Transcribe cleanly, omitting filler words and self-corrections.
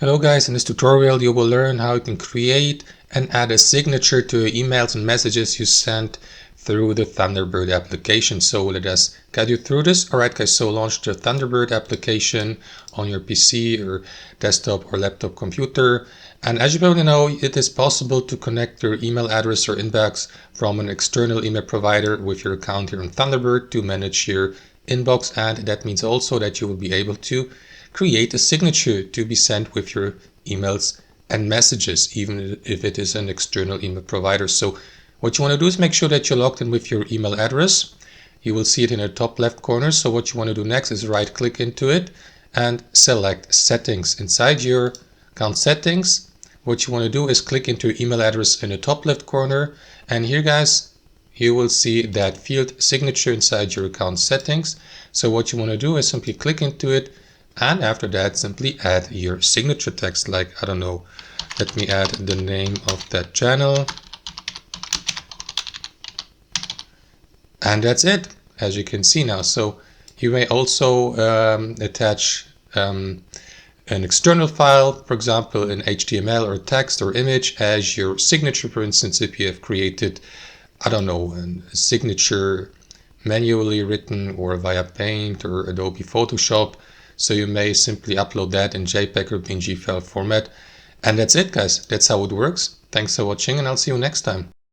Hello guys, in this tutorial you will learn how you can create and add a signature to emails and messages you send through the Thunderbird application. So let us guide you through this. Alright guys, so launch the Thunderbird application on your PC or desktop or laptop computer. And as you probably know, it is possible to connect your email address or inbox from an external email provider with your account here on Thunderbird to manage your inbox, and that means also that you will be able to create a signature to be sent with your emails and messages, even if it is an external email provider. So what you want to do is make sure that you're logged in with your email address. You will see it in the top left corner. So what you want to do next is right click into it and select settings. Inside your account settings, what you want to do is click into your email address in the top left corner, and here guys you will see that field signature inside your account settings. So what you want to do is simply click into it, and after that simply add your signature text, like, I don't know, let me add the name of that channel, and that's it, as you can see now. So you may also attach an external file, for example in HTML or text or image, as your signature. For instance, if you have created, I don't know, a signature manually written or via Paint or Adobe Photoshop, so you may simply upload that in JPEG or PNG file format. And that's it guys, that's how it works. Thanks for watching, and I'll see you next time.